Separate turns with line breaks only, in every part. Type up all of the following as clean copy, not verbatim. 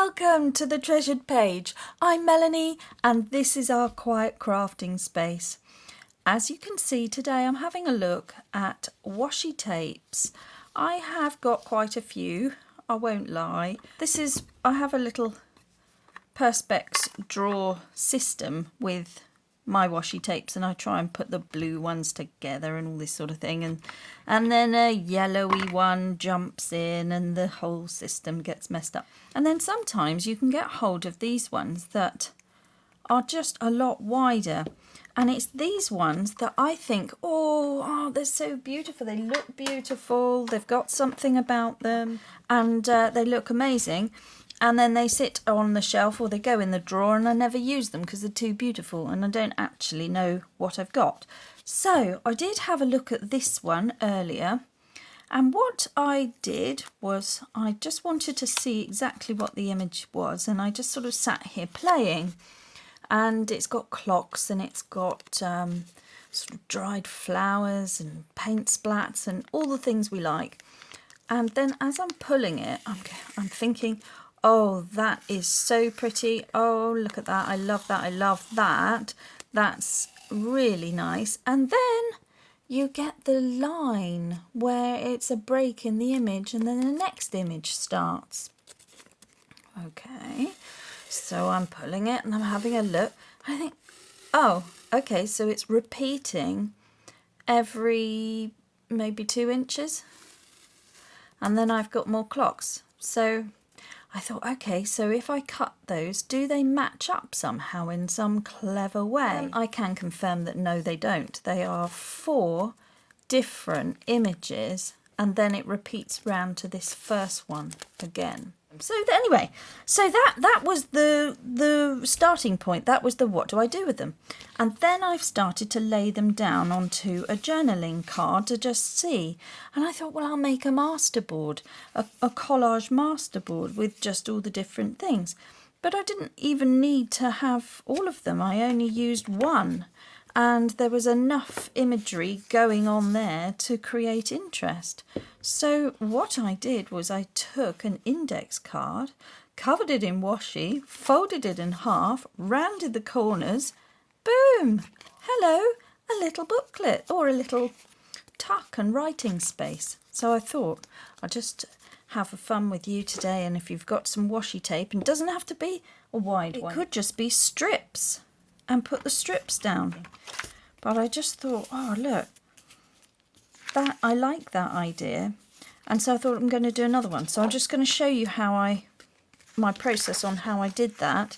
Welcome to the Treasured Page. I'm Melanie and this is our quiet crafting space. As you can see today I'm having a look at washi tapes. I have got quite a few, I won't lie. I have a little Perspex drawer system with my washi tapes and I try and put the blue ones together and all this sort of thing, and then a yellowy one jumps in and the whole system gets messed up. And then sometimes you can get hold of these ones that are just a lot wider, and it's these ones that I think, oh, they're so beautiful, they look beautiful, they've got something about them, and they look amazing. And then they sit on the shelf or they go in the drawer and I never use them because they're too beautiful and I don't actually know what I've got. So I did have a look at this one earlier, and what I did was I just wanted to see exactly what the image was, and I just sort of sat here playing, and it's got clocks and it's got sort of dried flowers and paint splats and all the things we like. And then as I'm pulling it, I'm thinking, oh, that is so pretty. Oh, look at that. I love that. I love that. That's really nice. And then you get the line where it's a break in the image and then the next image starts. Okay, so I'm pulling it and I'm having a look. I think, oh, okay, so it's repeating every maybe 2 inches. And then I've got more clocks. So I thought, okay, so if I cut those, do they match up somehow in some clever way? I can confirm that no, they don't. They are 4 different images, and then it repeats round to this first one again. So anyway, so that was the starting point. That was the what do I do with them? And then I've started to lay them down onto a journaling card to just see. And I thought, well, I'll make a masterboard, a collage masterboard with just all the different things. But I didn't even need to have all of them. I only used one. And there was enough imagery going on there to create interest. So what I did was I took an index card, covered it in washi, folded it in half, rounded the corners, boom, hello, a little booklet or a little tuck and writing space. So I thought I'll just have fun with you today, and if you've got some washi tape, and it doesn't have to be a wide one, it could just be strips, and put the strips down. But I just thought, oh look, that I like that idea, and so I thought I'm going to do another one. So I'm just going to show you my process on how I did that,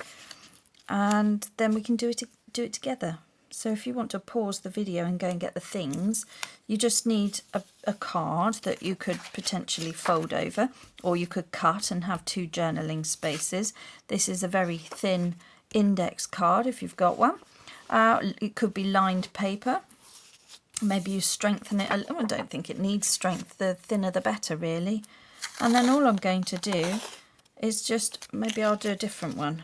and then we can do it together. So if you want to pause the video and go and get the things, you just need a card that you could potentially fold over, or you could cut and have 2 journaling spaces. This is a very thin index card if you've got one. It could be lined paper. Maybe you strengthen it. I don't think it needs strength. The thinner the better, really. And then all I'm going to do is just, maybe I'll do a different one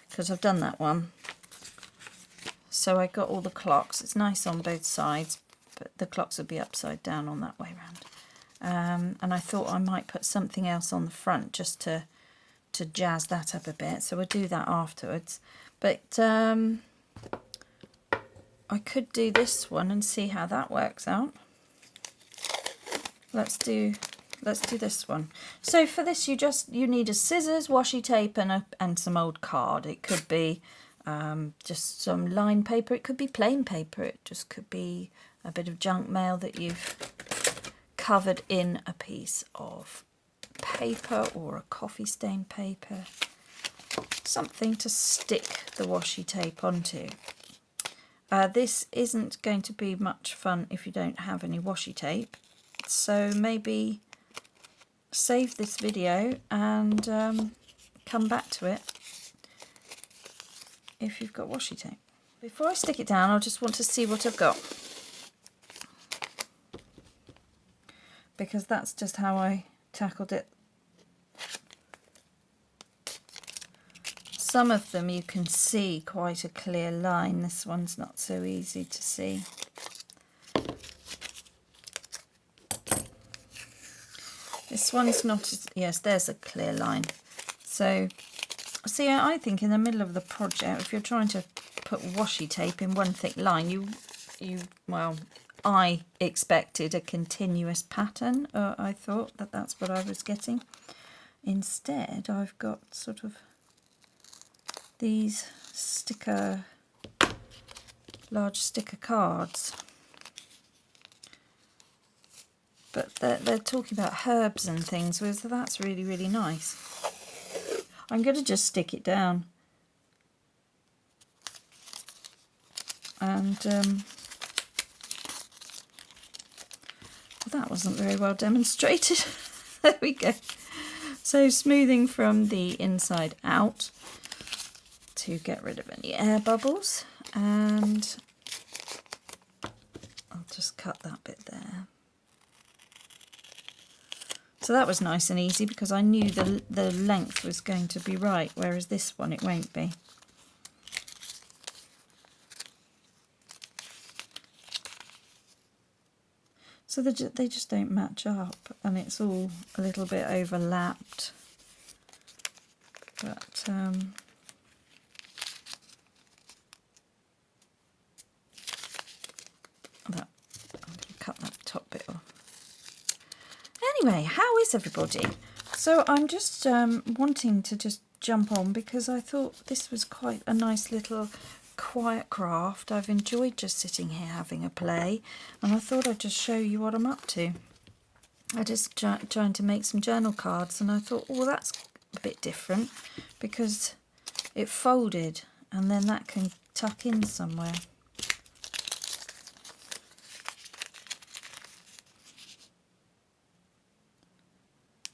because I've done that one. So I got all the clocks. It's nice on both sides, but the clocks will be upside down on that way round. And I thought I might put something else on the front just to jazz that up a bit. So we'll do that afterwards. But I could do this one and see how that works out. Let's do this one. So for this you need a scissors, washi tape and some old card. It could be just some lined paper, it could be plain paper, it just could be a bit of junk mail that you've covered in a piece of paper or a coffee stain paper. Something to stick the washi tape onto. This isn't going to be much fun if you don't have any washi tape, so maybe save this video and come back to it if you've got washi tape. Before I stick it down, I just want to see what I've got, because that's just how I tackled it. Some of them you can see quite a clear line. This one's not so easy to see. This one's not as, yes, there's a clear line. So, see, I think in the middle of the project, if you're trying to put washi tape in one thick line, well, I expected a continuous pattern. I thought that that's what I was getting. Instead, I've got sort of these large sticker cards. But they're talking about herbs and things, so that's really, really nice. I'm going to just stick it down. And well, that wasn't very well demonstrated. There we go. So smoothing from the inside out to get rid of any air bubbles, and I'll just cut that bit there. So that was nice and easy because I knew the length was going to be right, whereas this one it won't be. So they just don't match up, and it's all a little bit overlapped. But I'm going to cut that top bit off. Anyway, how is everybody? So I'm just wanting to just jump on because I thought this was quite a nice little quiet craft. I've enjoyed just sitting here having a play, and I thought I'd just show you what I'm up to. I just trying to make some journal cards, and I thought, oh, that's a bit different because it folded and then that can tuck in somewhere.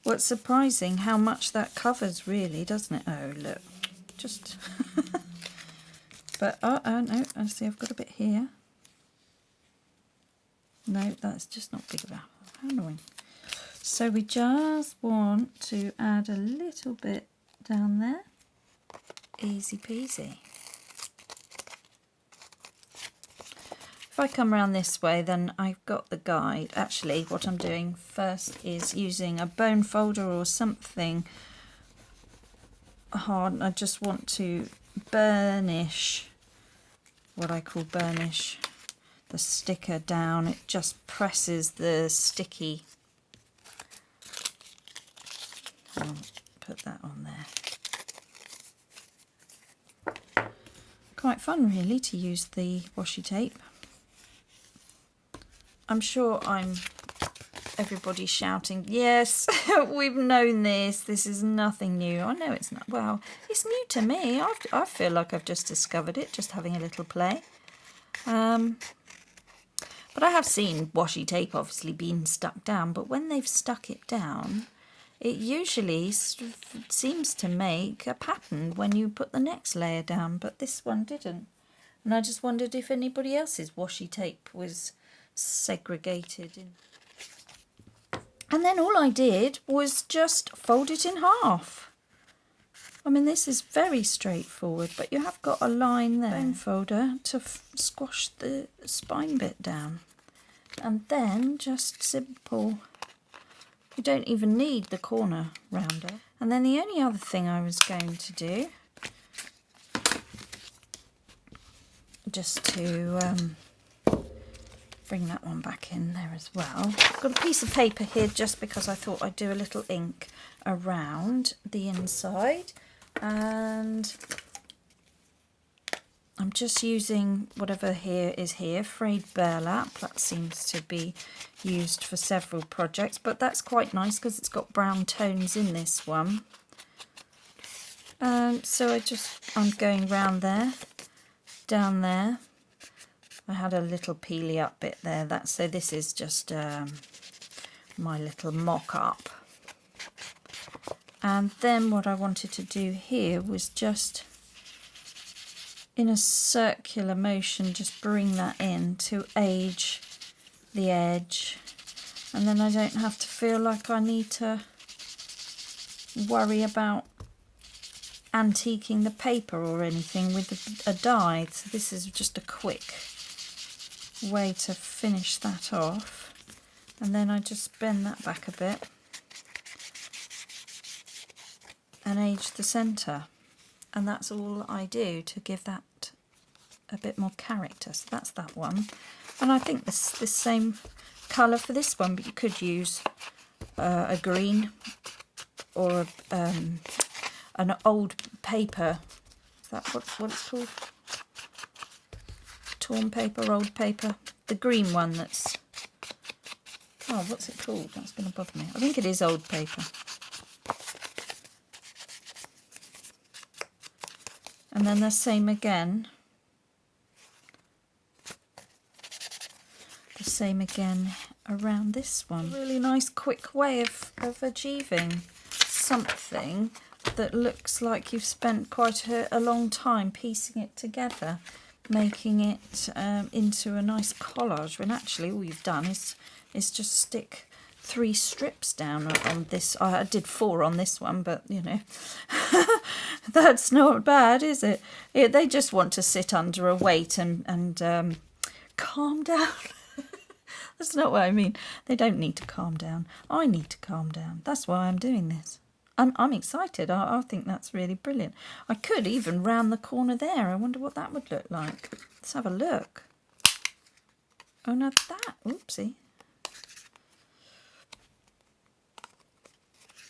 What's surprising how much that covers, really, doesn't it? Oh, look, just but oh no, I see I've got a bit here. No, that's just not big enough. How annoying. So we just want to add a little bit down there. Easy peasy. If I come around this way, then I've got the guide. Actually, what I'm doing first is using a bone folder or something hard. I just want to burnish, what I call burnish, the sticker down. It just presses the sticky. I'll put that on there. Quite fun, really, to use the washi tape. I'm sure everybody's shouting, yes, we've known this. This is nothing new. I know it's not. Well, it's new to me. I feel like I've just discovered it, just having a little play. But I have seen washi tape obviously being stuck down, but when they've stuck it down, it usually seems to make a pattern when you put the next layer down, but this one didn't. And I just wondered if anybody else's washi tape was segregated in. And then all I did was just fold it in half. I mean, this is very straightforward, but you have got a line there, bone folder, to squash the spine bit down. And then just simple, you don't even need the corner rounder. And then the only other thing I was going to do, just to bring that one back in there as well. I've got a piece of paper here just because I thought I'd do a little ink around the inside, and I'm just using whatever here is here, frayed burlap. That seems to be used for several projects, but that's quite nice because it's got brown tones in this one. So I'm going round there, down there. I had a little peely up bit there. So this is just my little mock-up. And then what I wanted to do here was just, in a circular motion, just bring that in to age the edge. And then I don't have to feel like I need to worry about antiquing the paper or anything with a die. So this is just a quick way to finish that off, and then I just bend that back a bit and age the centre, and that's all I do to give that a bit more character. So that's that one, and I think this same colour for this one, but you could use a green or an old paper. Is that what it's called? Torn paper, old paper. The green one that's... Oh, what's it called? That's going to bother me. I think it is old paper. And then the same again. The same again around this one. A really nice quick way of achieving something that looks like you've spent quite a long time piecing it together, making it into a nice collage, when actually all you've done is just stick 3 strips down on this. I did 4 on this one, but you know, that's not bad, is it? They just want to sit under a weight and calm down. That's not what I mean. They don't need to calm down. I need to calm down. That's why I'm doing this. I'm excited. I think that's really brilliant. I could even round the corner there. I wonder what that would look like. Let's have a look. Oh, now that. Oopsie.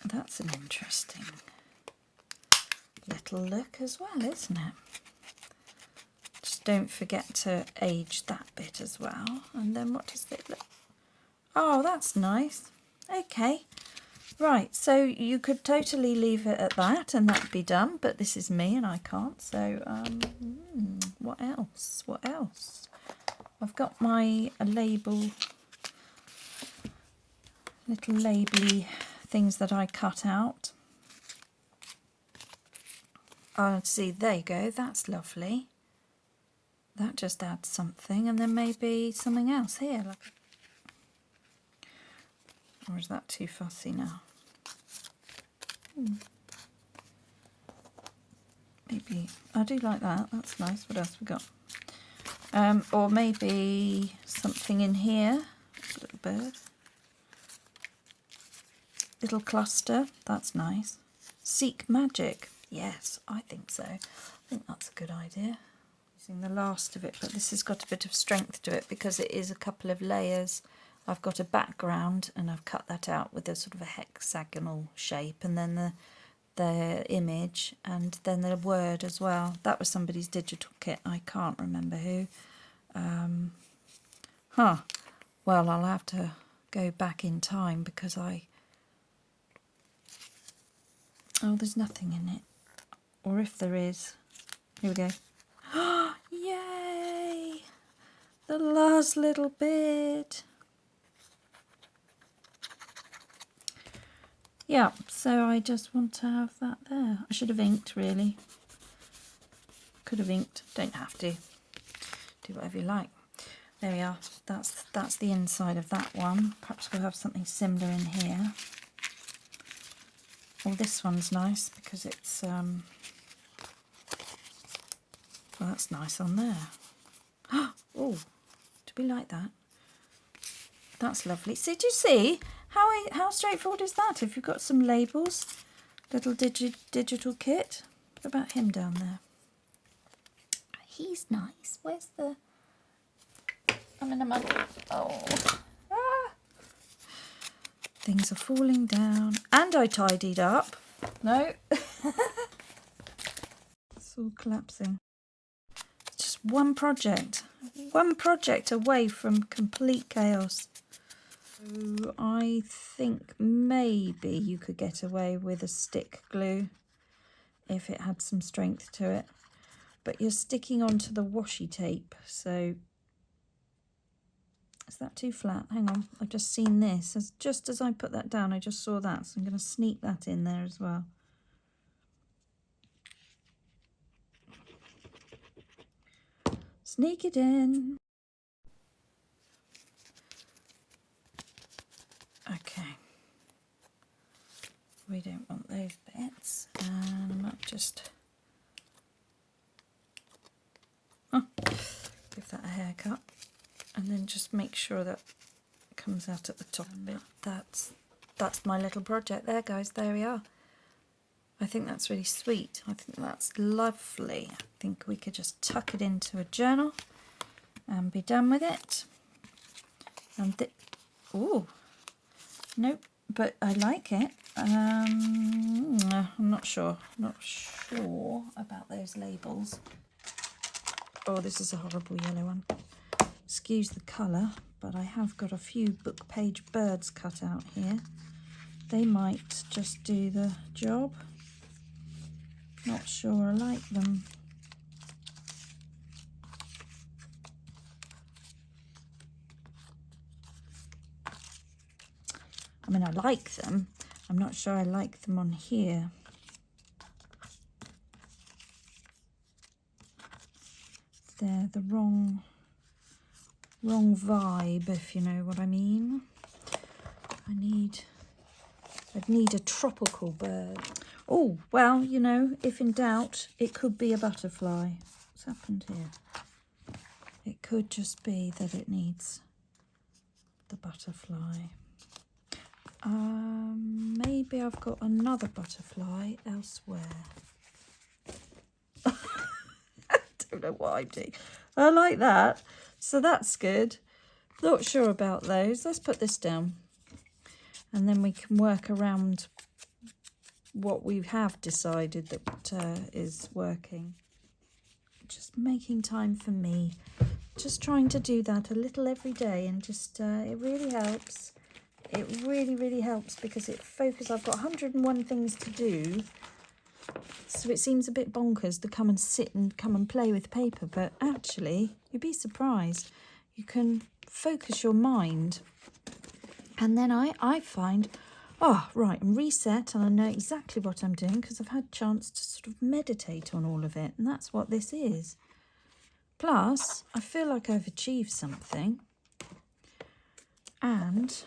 That's an interesting little look as well, isn't it? Just don't forget to age that bit as well. And then what does it look? Oh, that's nice. Okay. Right, so you could totally leave it at that and that'd be done, but this is me and I can't. So what else? What else? I've got my label, little labely things that I cut out. Oh, see, there you go. That's lovely. That just adds something, and then maybe something else here. Like, or is that too fussy now? Maybe I do like that. That's nice. What else we got? Or maybe something in here. A little bird. Little cluster. That's nice. Seek magic. Yes, I think so. I think that's a good idea. Using the last of it, but this has got a bit of strength to it because it is a couple of layers. I've got a background and I've cut that out with a sort of a hexagonal shape, and then the image, and then the word as well. That was somebody's digital kit. I can't remember who. Well, I'll have to go back in time because oh, there's nothing in it. Or if there is, here we go. Yay! The last little bit. Yeah, so I just want to have that there. I should have inked, really. Could have inked, don't have to. Do whatever you like. There we are. That's the inside of that one. Perhaps we'll have something similar in here. Well, this one's nice because it's well, that's nice on there. Oh, do we like that? That's lovely. So do you see how straightforward is that? If you've got some labels, little digital kit. What about him down there? He's nice. Where's the... I'm in a mud. Oh. Ah. Things are falling down. And I tidied up. No. It's all collapsing. It's just one project. One project away from complete chaos. So I think maybe you could get away with a stick glue if it had some strength to it. But you're sticking onto the washi tape, so is that too flat? Hang on, I've just seen this. Just as I put that down, I just saw that, so I'm going to sneak that in there as well. Sneak it in. Okay. We don't want those bits. And I might just give that a haircut. And then just make sure that it comes out at the top a bit. That's my little project there, guys. There we are. I think that's really sweet. I think that's lovely. I think we could just tuck it into a journal and be done with it. And oh, nope, but I like it. I'm not sure about those labels. Oh, this is a horrible yellow one. Excuse the colour, but I have got a few book page birds cut out here. They might just do the job. Not sure I like them. I mean, I like them. I'm not sure I like them on here. They're the wrong vibe, if you know what I mean. I'd need a tropical bird. Oh, well, you know, if in doubt, it could be a butterfly. What's happened here? It could just be that it needs the butterfly. Maybe I've got another butterfly elsewhere. I don't know what I'm doing. I like that. So that's good. Not sure about those. Let's put this down. And then we can work around what we have decided that is working. Just making time for me. Just trying to do that a little every day, and just it really helps. It really, really helps because it focuses. I've got 101 things to do, so it seems a bit bonkers to come and sit and come and play with paper, but actually you'd be surprised. You can focus your mind, and then I find, oh, right, I'm reset and I know exactly what I'm doing because I've had a chance to sort of meditate on all of it, and that's what this is. Plus, I feel like I've achieved something. And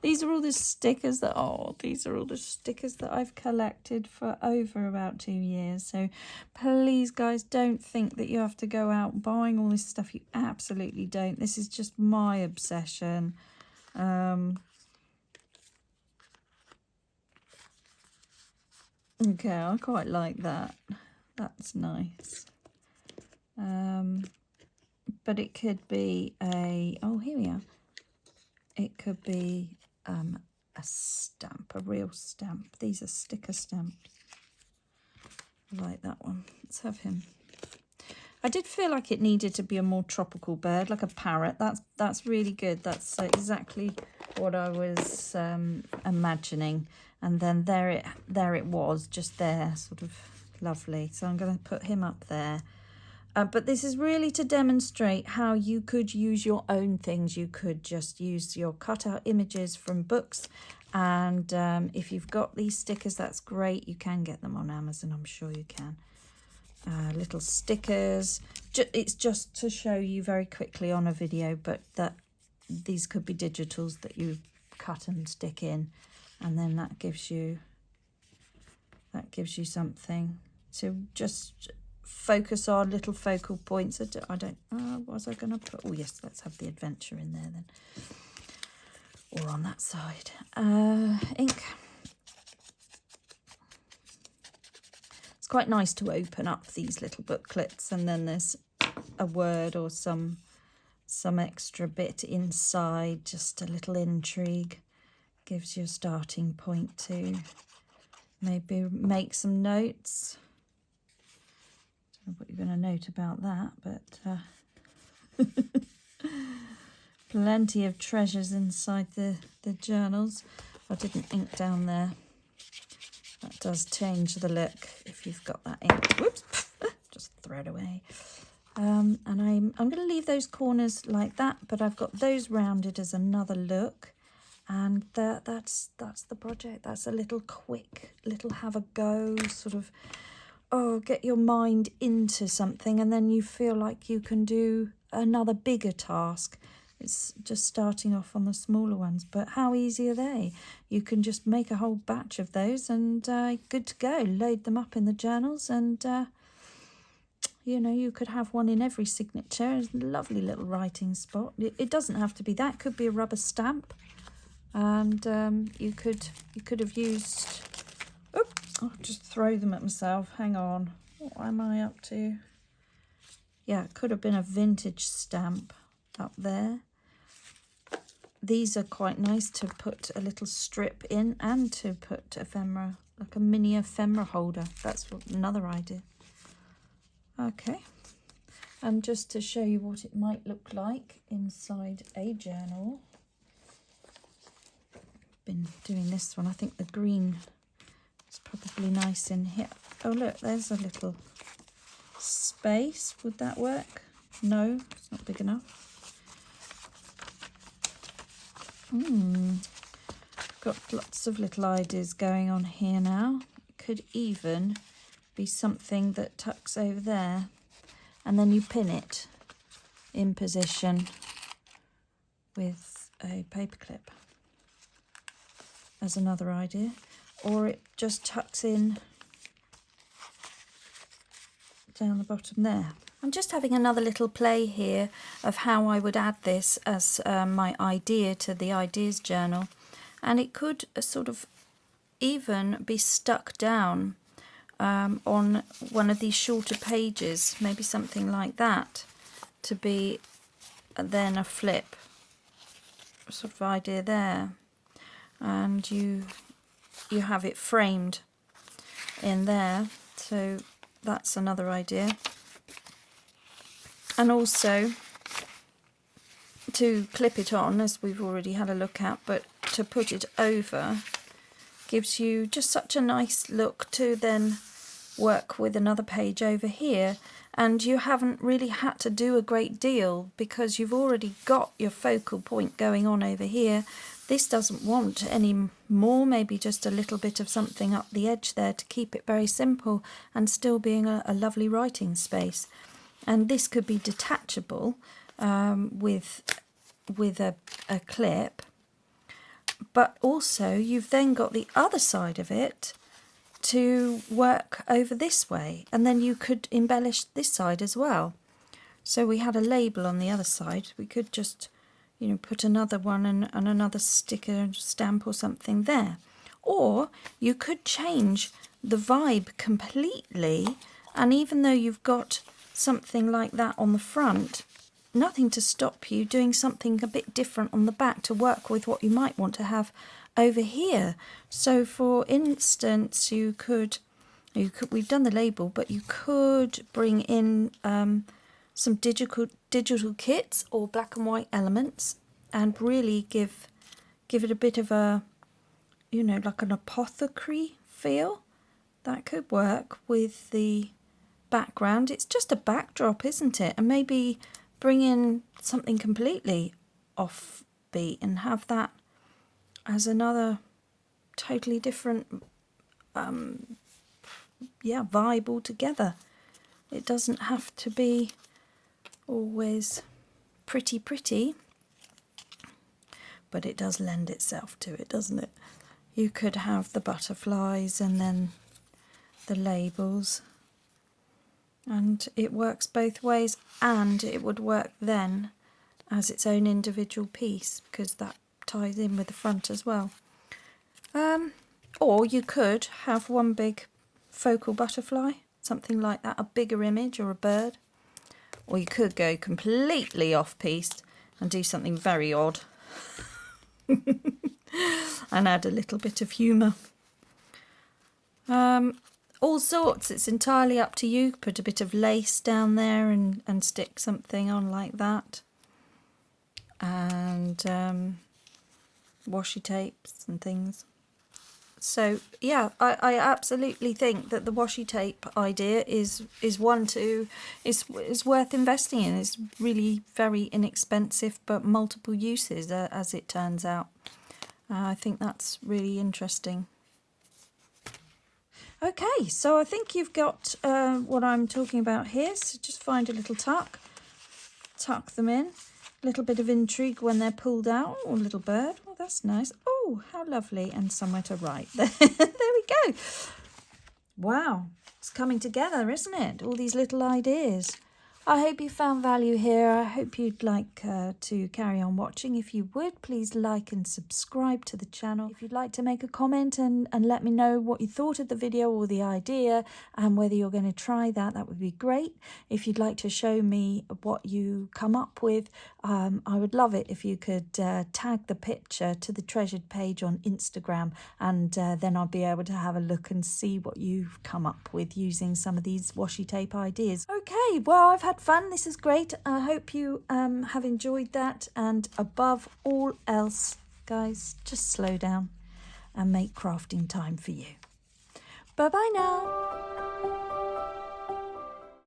these are all the stickers that I've collected for over about 2 years. So please, guys, don't think that you have to go out buying all this stuff. You absolutely don't. This is just my obsession. Okay, I quite like that. That's nice. But it could be oh, here we are. It could be a stamp, a real stamp. These are sticker stamps. I like that one. Let's have him. I did feel like it needed to be a more tropical bird, like a parrot. That's really good. That's exactly what I was imagining. And then there it was, just there, sort of lovely. So I'm going to put him up there. But this is really to demonstrate how you could use your own things. You could just use your cutout images from books. And if you've got these stickers, that's great. You can get them on Amazon, I'm sure you can. Little stickers. It's just to show you very quickly on a video, but that these could be digitals that you cut and stick in. And then that gives you something to just focus on, little focal points. I don't what was I going to put? Oh yes, let's have the adventure in there then, or on that side. Ink. It's quite nice to open up these little booklets, and then there's a word or some extra bit inside, just a little intrigue. Gives you a starting point to maybe make some notes. I don't know what you're going to note about that, but plenty of treasures inside the journals. I didn't ink down there. That does change the look if you've got that ink. Whoops, just throw it away. And I'm going to leave those corners like that, but I've got those rounded as another look. And that's the project. That's a little quick, little have a go, sort of, get your mind into something, and then you feel like you can do another bigger task. It's just starting off on the smaller ones, but how easy are they? You can just make a whole batch of those and good to go. Load them up in the journals, and you know, you could have one in every signature. It's a lovely little writing spot. It doesn't have to be that. It could be a rubber stamp. and you could have used. Oops, I'll just throw them at myself. Hang on, what am I up to? Yeah, it could have been a vintage stamp up there. These are quite nice to put a little strip in and to put ephemera, like a mini ephemera holder. That's another idea. Okay, and just to show you what it might look like inside a journal. Been doing this one. I think the green is probably nice in here. Oh look, there's a little space. Would that work? No, it's not big enough. Got lots of little ideas going on here now. It could even be something that tucks over there, and then you pin it in position with a paper clip. As another idea. Or it just tucks in down the bottom there. I'm just having another little play here of how I would add this as my idea to the ideas journal, and it could sort of even be stuck down on one of these shorter pages, maybe something like that, to be then a flip sort of idea there, and you have it framed in there. So that's another idea. And also to clip it on, as we've already had a look at, but to put it over gives you just such a nice look to then work with another page over here, and you haven't really had to do a great deal because you've already got your focal point going on over here. This doesn't want any more, maybe just a little bit of something up the edge there to keep it very simple and still being a lovely writing space. And this could be detachable with a clip, but also you've then got the other side of it to work over this way, and then you could embellish this side as well. So we had a label on the other side. We could just, you know, put another one and another sticker stamp or something there. Or you could change the vibe completely, and even though you've got something like that on the front, nothing to stop you doing something a bit different on the back to work with what you might want to have over here. So for instance, you could we've done the label, but you could bring in some digital kits or black and white elements and really give it a bit of a, you know, like an apothecary feel. That could work with the background. It's just a backdrop, isn't it? And maybe bring in something completely offbeat and have that as another totally different vibe altogether. It doesn't have to be always pretty, but it does lend itself to it, doesn't it? You could have the butterflies and then the labels, and it works both ways, and it would work then as its own individual piece because that ties in with the front as well. Or you could have one big focal butterfly, something like that, a bigger image or a bird. Or you could go completely off-piste and do something very odd and add a little bit of humour. All sorts, it's entirely up to you. Put a bit of lace down there and stick something on like that. And washi tapes and things. So yeah, I absolutely think that the washi tape idea is one to is worth investing in. It's really very inexpensive, but multiple uses as it turns out. I think that's really interesting. Okay, so I think you've got what I'm talking about here. So just find a little tuck them in. A little bit of intrigue when they're pulled out. Oh, a little bird. Oh, that's nice. Oh, how lovely. And somewhere to write. There we go. Wow, it's coming together, isn't it? All these little ideas. I hope you found value here. I hope you'd like to carry on watching. If you would, please like and subscribe to the channel. If you'd like to make a comment and let me know what you thought of the video or the idea and whether you're going to try that, that would be great. If you'd like to show me what you come up with, I would love it if you could tag the picture to the treasured page on Instagram, and then I'll be able to have a look and see what you've come up with using some of these washi tape ideas. Okay, well, I've had fun. This is great. I hope you have enjoyed that, and above all else, guys, just slow down and make crafting time for you. Bye bye now.